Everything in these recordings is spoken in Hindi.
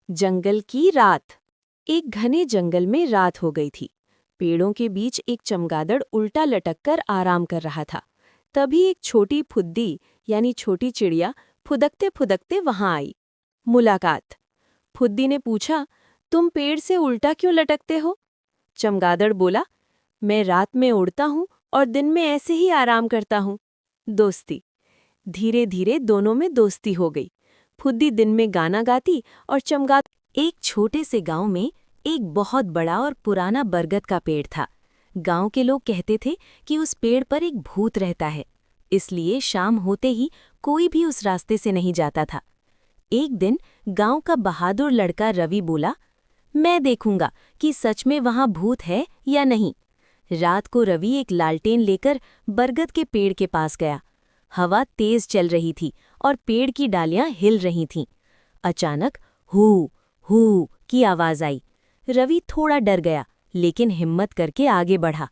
जंगल की रात। एक घने जंगल में रात हो गई थी। पेड़ों के बीच एक चमगादड़ उल्टा लटक कर आराम कर रहा था। तभी एक छोटी फुद्दी यानी छोटी चिड़िया फुदकते फुदकते वहां आई। मुलाकात। फुद्दी ने पूछा, तुम पेड़ से उल्टा क्यों लटकते हो? चमगादड़ बोला, मैं रात में उड़ता हूँ और दिन में ऐसे ही आराम करता हूँ। दोस्ती। धीरे धीरे दोनों में दोस्ती हो गई। फुद्दी दिन में गाना गाती और चमगादड़। एक छोटे से गांव में एक बहुत बड़ा और पुराना बरगद का पेड़ था। गांव के लोग कहते थे कि उस पेड़ पर एक भूत रहता है, इसलिए शाम होते ही कोई भी उस रास्ते से नहीं जाता था। एक दिन गांव का बहादुर लड़का रवि बोला, मैं देखूंगा कि सच में वहां भूत है या नहीं। रात को रवि एक लालटेन लेकर बरगद के पेड़ के पास गया। हवा तेज चल रही थी और पेड़ की डालियां हिल रही थीं। अचानक हू हू की आवाज आई। रवि थोड़ा डर गया, लेकिन हिम्मत करके आगे बढ़ा।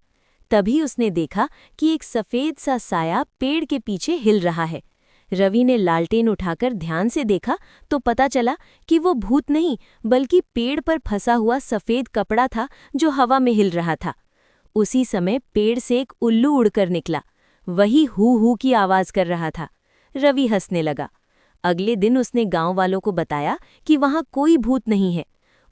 तभी उसने देखा कि एक सफेद सा साया पेड़ के पीछे हिल रहा है। रवि ने लालटेन उठाकर ध्यान से देखा तो पता चला कि वो भूत नहीं, बल्कि पेड़ पर फंसा हुआ सफेद कपड़ा था जो हवा में हिल रहा था। उसी समय पेड़ से एक उल्लू उड़कर निकला। वही हू की आवाज कर रहा था। रवि हंसने लगा। अगले दिन उसने गांव वालों को बताया कि वहां कोई भूत नहीं है।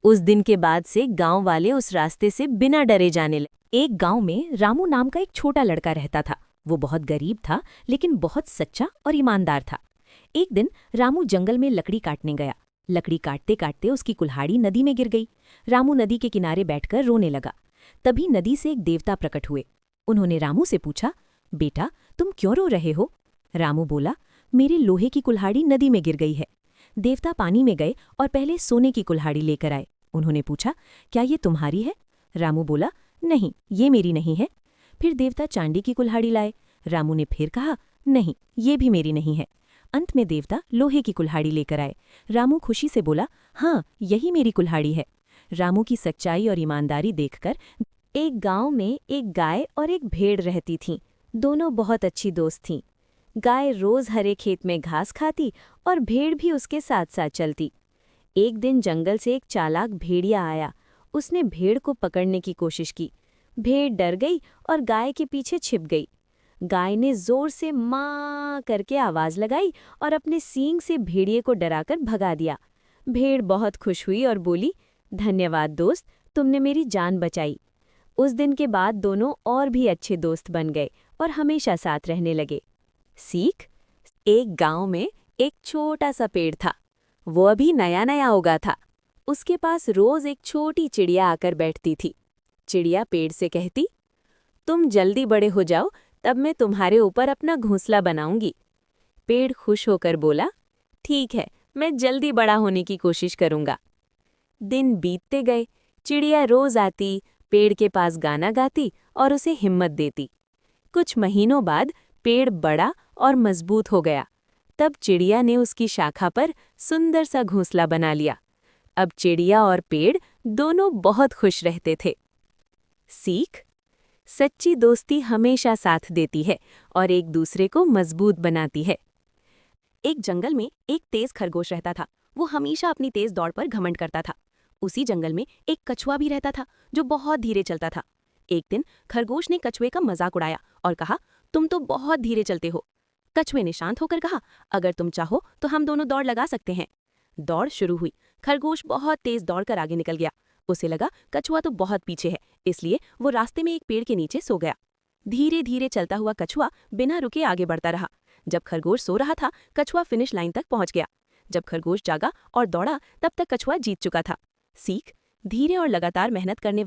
उस दिन के बाद से गांव वाले उस रास्ते से बिना डरे जाने लगे। एक गांव में रामू नाम का एक छोटा लड़का रहता था। वो बहुत गरीब था, लेकिन बहुत सच्चा और ईमानदार था। एक दिन रामू जंगल में लकड़ी काटने गया। लकड़ी काटते काटते उसकी कुल्हाड़ी नदी में गिर गई। रामू नदी के किनारे बैठकर रोने लगा। तभी नदी से एक देवता प्रकट हुए। उन्होंने रामू से पूछा, बेटा तुम क्यों रो रहे हो? रामू बोला, मेरे लोहे की कुल्हाड़ी नदी में गिर गई है। देवता पानी में गए और पहले सोने की कुल्हाड़ी लेकर आए। उन्होंने पूछा, क्या ये तुम्हारी है? रामू बोला, नहीं, ये मेरी नहीं है। फिर देवता चांदी की कुल्हाड़ी लाए। रामू ने फिर कहा, नहीं, ये भी मेरी नहीं है। अंत में देवता लोहे की कुल्हाड़ी लेकर आए। रामू खुशी से बोला, हाँ, यही मेरी कुल्हाड़ी है। रामू की सच्चाई और ईमानदारी देखकर एक गांव में एक गाय और एक भेड़ रहती थीं। दोनों बहुत अच्छी दोस्त थीं। गाय रोज हरे खेत में घास खाती और भेड़ भी उसके साथ साथ चलती। एक दिन जंगल से एक चालाक भेड़िया आया। उसने भेड़ को पकड़ने की कोशिश की। भेड़ डर गई और गाय के पीछे छिप गई। गाय ने जोर से माँ करके आवाज लगाई और अपने सींग से भेड़िए को डराकर भगा दिया। भेड़ बहुत खुश हुई और बोली, धन्यवाद दोस्त, तुमने मेरी जान बचाई। उस दिन के बाद दोनों और भी अच्छे दोस्त बन गए और हमेशा साथ रहने लगे। सीख। एक गांव में एक छोटा सा पेड़ था। वो अभी नया नया उगा था। उसके पास रोज एक छोटी चिड़िया आकर बैठती थी। चिड़िया पेड़ से कहती, तुम जल्दी बड़े हो जाओ, तब मैं तुम्हारे ऊपर अपना घोंसला बनाऊंगी। पेड़ खुश होकर बोला, ठीक है, मैं जल्दी बड़ा होने की कोशिश करूंगा। दिन बीतते गए। चिड़िया रोज आती, पेड़ के पास गाना गाती और उसे हिम्मत देती। कुछ महीनों बाद पेड़ बड़ा और मजबूत हो गया। तब चिड़िया ने उसकी शाखा पर सुंदर सा घोंसला बना लिया। अब चिड़िया और पेड़ दोनों बहुत खुश रहते थे। सीख। सच्ची दोस्ती हमेशा साथ देती है और एक दूसरे को मजबूत बनाती है। एक जंगल में एक तेज खरगोश रहता था। वो हमेशा अपनी तेज दौड़ पर घमंड करता था। उसी जंगल में एक कछुआ भी रहता था जो बहुत धीरे चलता था। एक दिन खरगोश ने कछुए का मजाक उड़ाया और कहा, तुम तो बहुत धीरे चलते हो। कछुए ने शांत होकर कहा, अगर तुम चाहो तो हम दोनों दौड़ लगा सकते हैं। दौड़ शुरू हुई। खरगोश बहुत तेज दौड़कर आगे निकल गया। उसे लगा कछुआ तो बहुत पीछे है, इसलिए वो रास्ते में एक पेड़ के नीचे सो गया। धीरे धीरे चलता हुआ कछुआ बिना रुके आगे बढ़ता रहा। जब खरगोश सो रहा था, कछुआ फिनिश लाइन तक पहुंच गया। जब खरगोश जागा और दौड़ा, तब तक कछुआ जीत चुका था। सीख। धीरे और लगातार मेहनत करने